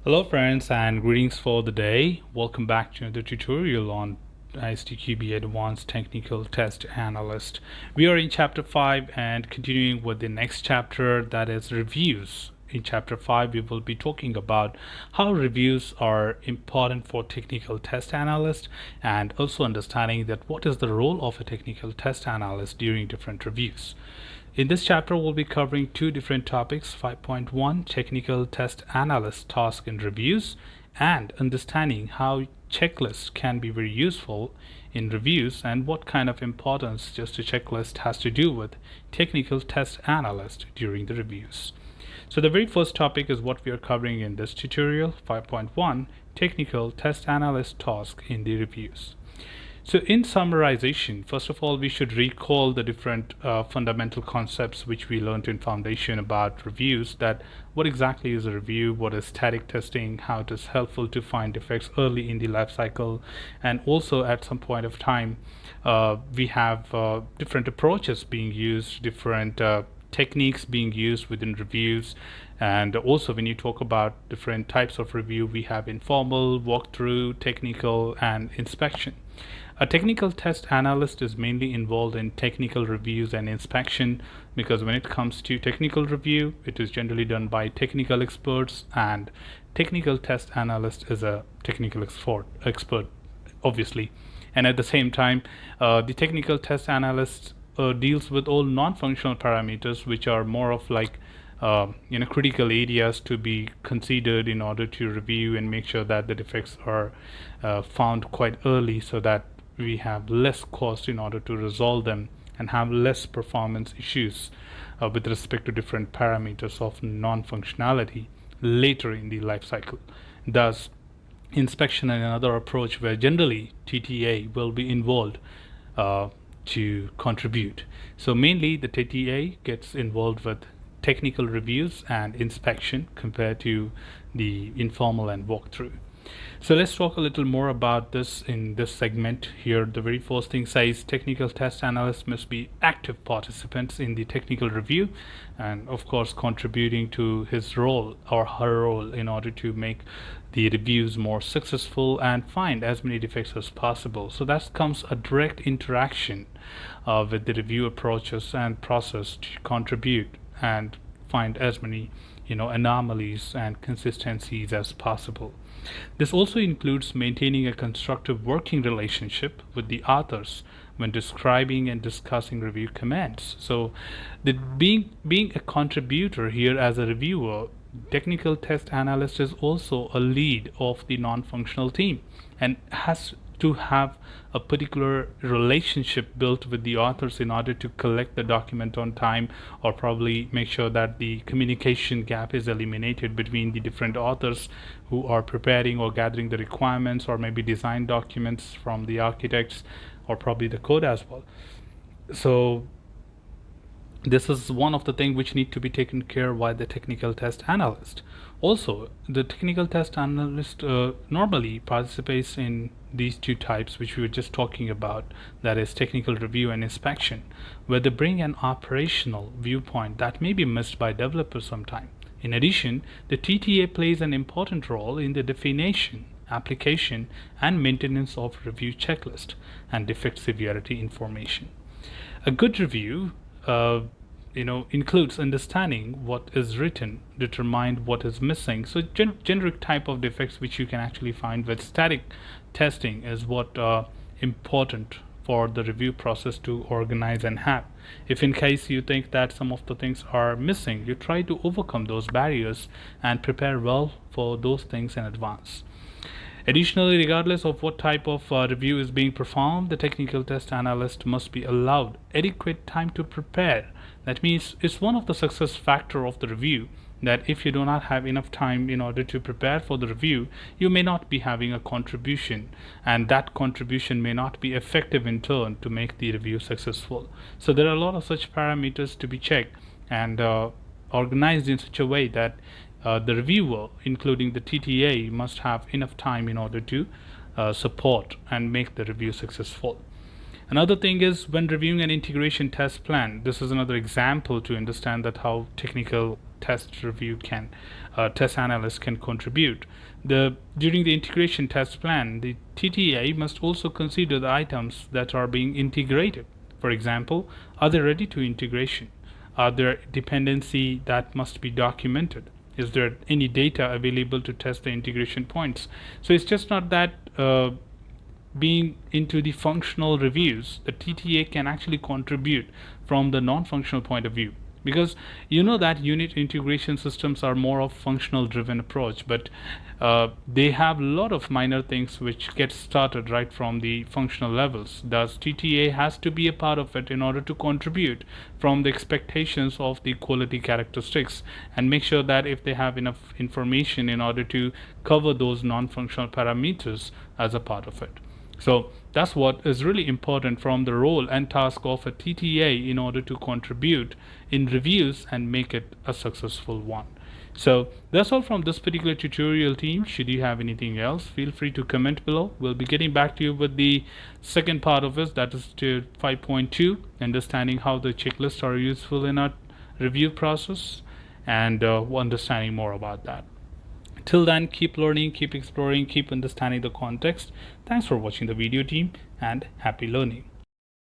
Hello friends and greetings for the day. Welcome back to another tutorial on ISTQB Advanced Technical Test Analyst. We are in chapter 5 and continuing with the next chapter, that is reviews. In chapter 5 we will be talking about how reviews are important for technical test analyst and also understanding that what is the role of a technical test analyst during different reviews. In this chapter, we'll be covering two different topics: 5.1 Technical Test Analyst Tasks and Reviews, and understanding how checklists can be very useful in reviews and what kind of importance just a checklist has to do with technical test analyst during the reviews. So the very first topic is what we are covering in this tutorial, 5.1 Technical Test Analyst Task in the reviews. So in summarization, first of all, we should recall the different fundamental concepts which we learned in foundation about reviews, that what exactly is a review, what is static testing, how it is helpful to find defects early in the life cycle, and also at some point of time we have different approaches being used, different techniques being used within reviews. And also when you talk about different types of review, we have informal, walkthrough, technical, and inspection. A technical test analyst is mainly involved in technical reviews and inspection, because when it comes to technical review, it is generally done by technical experts, and technical test analyst is a technical expert obviously. And at the same time, the technical test analyst deals with all non-functional parameters, which are more of like critical areas to be considered in order to review and make sure that the defects are found quite early, so that we have less cost in order to resolve them and have less performance issues with respect to different parameters of non-functionality later in the life cycle. Thus, inspection and another approach where generally TTA will be involved to contribute. So mainly the TTA gets involved with technical reviews and inspection compared to the informal and walkthrough. So let's talk a little more about this in this segment here. The very first thing says technical test analysts must be active participants in the technical review, and of course contributing to his role or her role in order to make the reviews more successful and find as many defects as possible. So that comes a direct interaction with the review approaches and process to contribute and find as many anomalies and consistencies as possible. This also includes maintaining a constructive working relationship with the authors when describing and discussing review comments. So being a contributor here as a reviewer, technical test analyst is also a lead of the non-functional team and has to have a particular relationship built with the authors in order to collect the document on time, or probably make sure that the communication gap is eliminated between the different authors who are preparing or gathering the requirements, or maybe design documents from the architects, or probably the code as well. So this is one of the things which need to be taken care by the technical test analyst. Also, the technical test analyst normally participates in these two types which we were just talking about, that is technical review and inspection, where they bring an operational viewpoint that may be missed by developers sometime. In addition, the TTA plays an important role in the definition, application, and maintenance of review checklist and defect severity information. A good review includes understanding what is written, determine what is missing. So generic type of defects which you can actually find with static testing is what important for the review process to organize and have. If in case you think that some of the things are missing, you try to overcome those barriers and prepare well for those things in advance. Additionally, regardless of what type of review is being performed, the technical test analyst must be allowed adequate time to prepare. That means it's one of the success factor of the review, that if you do not have enough time in order to prepare for the review, you may not be having a contribution, and that contribution may not be effective in turn to make the review successful. So there are a lot of such parameters to be checked and organized in such a way that the reviewer, including the TTA, must have enough time in order to support and make the review successful. Another thing is when reviewing an integration test plan, this is another example to understand that how technical test review can test analyst can contribute. During the integration test plan, the TTA must also consider the items that are being integrated. For example, are they ready to integration? Are there dependency that must be documented? Is there any data available to test the integration points? So it's just not that being into the functional reviews, the TTA can actually contribute from the non-functional point of view, because you know that unit integration systems are more of functional driven approach, but they have a lot of minor things which get started right from the functional levels. Thus TTA has to be a part of it in order to contribute from the expectations of the quality characteristics and make sure that if they have enough information in order to cover those non-functional parameters as a part of it. So that's what is really important from the role and task of a TTA in order to contribute in reviews and make it a successful one. So that's all from this particular tutorial, team. Should you have anything else, feel free to comment below. We'll be getting back to you with the second part of this, that is to 5.2, understanding how the checklists are useful in our review process, and understanding more about that. Till then, keep learning, keep exploring, keep understanding the context. Thanks for watching the video, team, and happy learning.